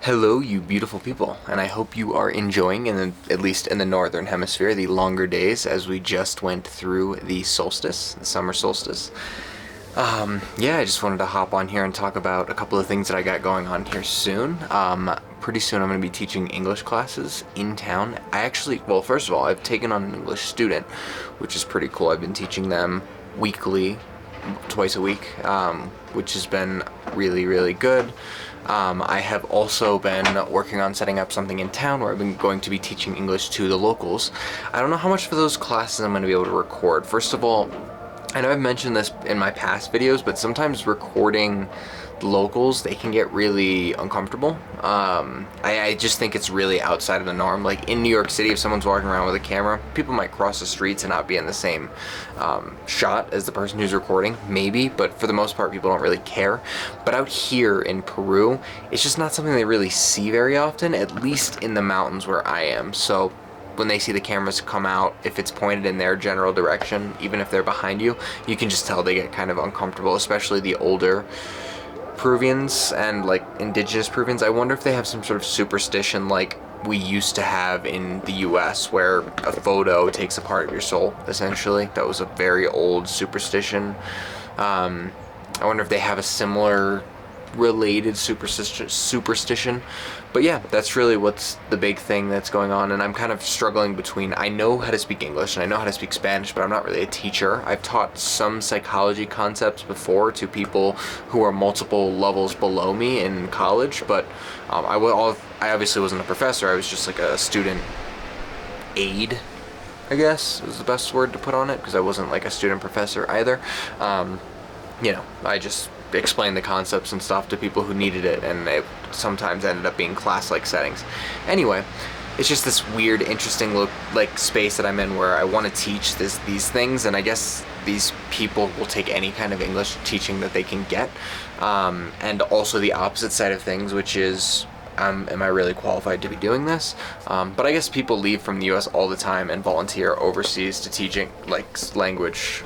Hello, you beautiful people, and I hope you are enjoying, at least in the northern hemisphere, the longer days as we just went through the solstice, the summer solstice. Yeah, I just wanted to hop on here and talk about a couple of things that I got going on here soon. Pretty soon I'm going to be teaching English classes in town. Well, first of all, I've taken on an English student, which is pretty cool. I've been teaching them weekly, twice a week, which has been really, really good. I have also been working on setting up something in town where I've been going to be teaching English to the locals. I don't know how much for those classes I'm going to be able to record. First of all, I know I've mentioned this in my past videos, but sometimes recording the locals, they can get really uncomfortable. I just think it's really outside of the norm. Like in New York City, if someone's walking around with a camera, people might cross the streets and not be in the same shot as the person who's recording, maybe, but for the most part, people don't really care. But out here in Peru, it's just not something they really see very often, at least in the mountains where I am. So when they see the cameras come out, if it's pointed in their general direction, even if they're behind you, you can just tell they get kind of uncomfortable, especially the older Peruvians and like indigenous Peruvians. I wonder if they have some sort of superstition like we used to have in the US where a photo takes a part of your soul, essentially. That was a very old superstition. I wonder if they have a similar related superstition. But yeah, that's really what's the big thing that's going on, and I'm kind of struggling between, I know how to speak English and I know how to speak Spanish, but I'm not really a teacher. I've taught some psychology concepts before to people who are multiple levels below me in college, but I obviously wasn't a professor. I was just like a student aide, I guess is the best word to put on it, because I wasn't like a student professor either. I just explain the concepts and stuff to people who needed it, and it sometimes ended up being class-like settings. Anyway, it's just this weird, interesting space that I'm in where I want to teach these things, and I guess these people will take any kind of English teaching that they can get, and also the opposite side of things, which is, am I really qualified to be doing this? But I guess people leave from the US all the time and volunteer overseas to teaching like language.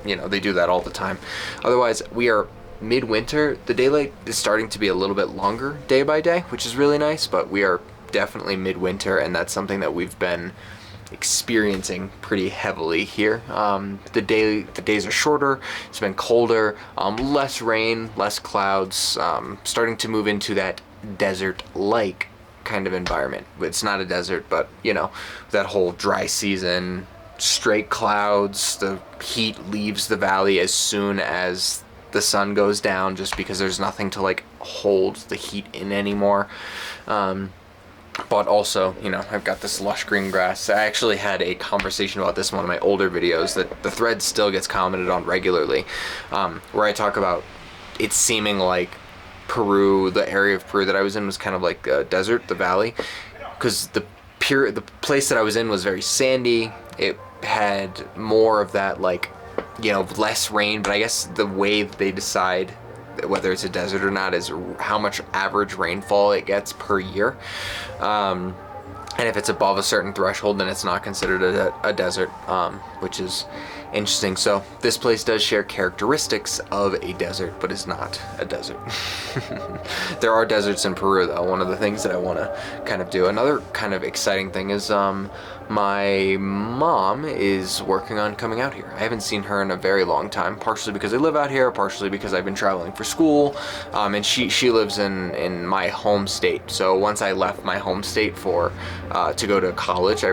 They do that all the time. Otherwise, we are midwinter. The daylight is starting to be a little bit longer day by day, which is really nice, but we are definitely midwinter, and that's something that we've been experiencing pretty heavily here. The days are shorter, it's been colder, less rain, less clouds, starting to move into that desert-like kind of environment. It's not a desert, but that whole dry season, straight clouds, the heat leaves the valley as soon as the sun goes down, just because there's nothing to like hold the heat in anymore. But also, I've got this lush green grass. I actually had a conversation about this in one of my older videos that the thread still gets commented on regularly, where I talk about it seeming like Peru, the area of Peru that I was in was kind of like a desert, the valley, because the place that I was in was very sandy. It had more of that less rain, but I guess the way they decide whether it's a desert or not is how much average rainfall it gets per year. And if it's above a certain threshold, then it's not considered a desert, which is interesting. So this place does share characteristics of a desert, but is not a desert. There are deserts in Peru, though. One of the things that I want to kind of do. Another kind of exciting thing is my mom is working on coming out here. I haven't seen her in a very long time, partially because I live out here, partially because I've been traveling for school, and she lives in my home state. So once I left my home state to go to college, I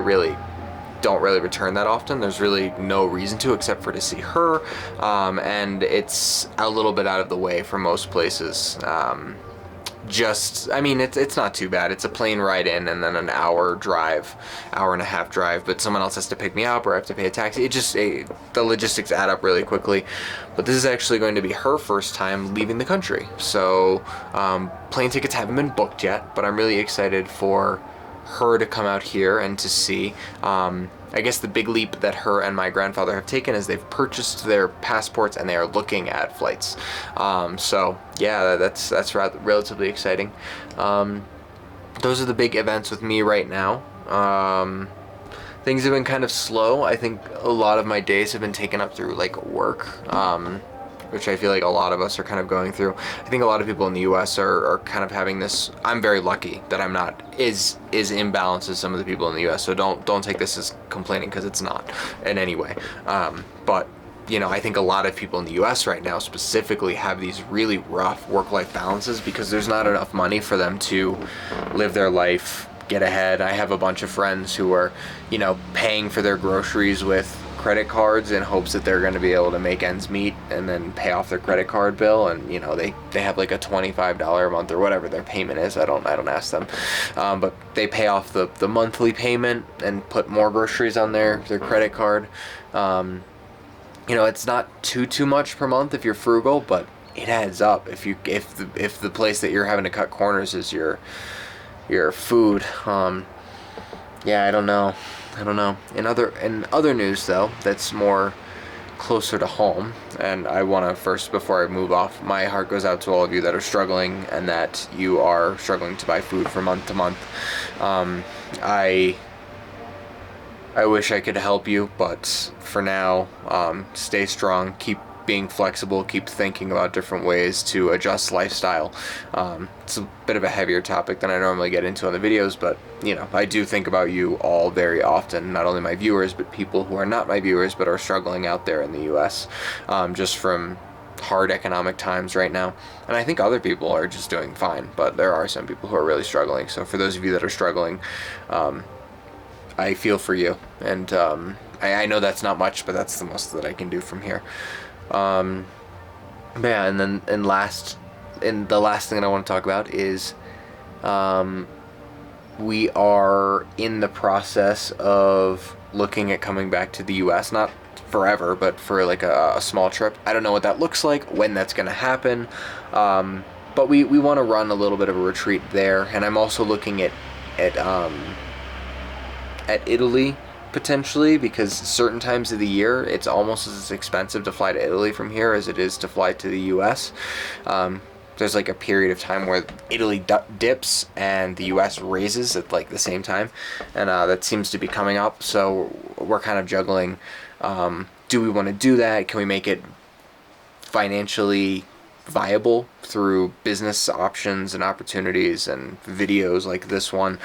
don't really return that often. There's really no reason to, except for to see her, and it's a little bit out of the way for most places. It's not too bad. It's a plane ride in and then an hour and a half drive, but someone else has to pick me up or I have to pay a taxi. The logistics add up really quickly. But this is actually going to be her first time leaving the country. So plane tickets haven't been booked yet, but I'm really excited for her to come out here and to see. I guess the big leap that her and my grandfather have taken is they've purchased their passports and they are looking at flights. So yeah, that's relatively exciting. Those are the big events with me right now. Things have been kind of slow. I think a lot of my days have been taken up through like work. which I feel like a lot of us are kind of going through. I think a lot of people in the US are kind of having this. I'm very lucky that I'm not as imbalanced as some of the people in the US, so don't take this as complaining, because it's not in any way. But you know, I think a lot of people in the US right now specifically have these really rough work-life balances because there's not enough money for them to live their life, get ahead. I have a bunch of friends who are, you know, paying for their groceries with credit cards in hopes that they're going to be able to make ends meet and then pay off their credit card bill. And you know, they have like a $25 a month or whatever their payment is. I don't ask them, but they pay off the monthly payment and put more groceries on their credit card. You know, it's not too much per month if you're frugal, but it adds up if the place that you're having to cut corners is your food. Yeah, I don't know. In other news though, that's more closer to home, and I want to first, before I move off, my heart goes out to all of you that are struggling and that you are struggling to buy food from month to month. I wish I could help you, but for now, stay strong, keep being flexible, keep thinking about different ways to adjust lifestyle. It's a bit of a heavier topic than I normally get into on the videos, but you know, I do think about you all very often, not only my viewers, but people who are not my viewers but are struggling out there in the US, just from hard economic times right now. And I think other people are just doing fine, but there are some people who are really struggling. So for those of you that are struggling, I feel for you, and I know that's not much, but that's the most that I can do from here. But yeah, and the last thing that I want to talk about is we are in the process of looking at coming back to the US, not forever, but for like a small trip. I don't know what that looks like, when that's going to happen, but we want to run a little bit of a retreat there, and I'm also looking at Italy potentially, because certain times of the year it's almost as expensive to fly to Italy from here as it is to fly to the US. There's like a period of time where Italy dips and the US raises at like the same time, and that seems to be coming up, so we're kind of juggling, do we want to do that? Can we make it financially viable through business options and opportunities and videos like this one?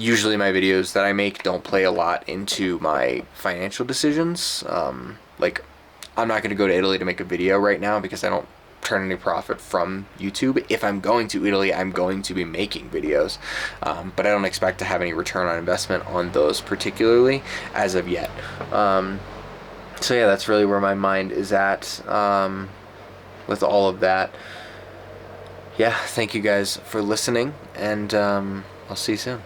Usually my videos that I make don't play a lot into my financial decisions. Like, I'm not going to go to Italy to make a video right now because I don't turn any profit from YouTube. If I'm going to Italy, I'm going to be making videos, but I don't expect to have any return on investment on those particularly as of yet. So yeah, that's really where my mind is at with all of that. Yeah, thank you guys for listening, and I'll see you soon.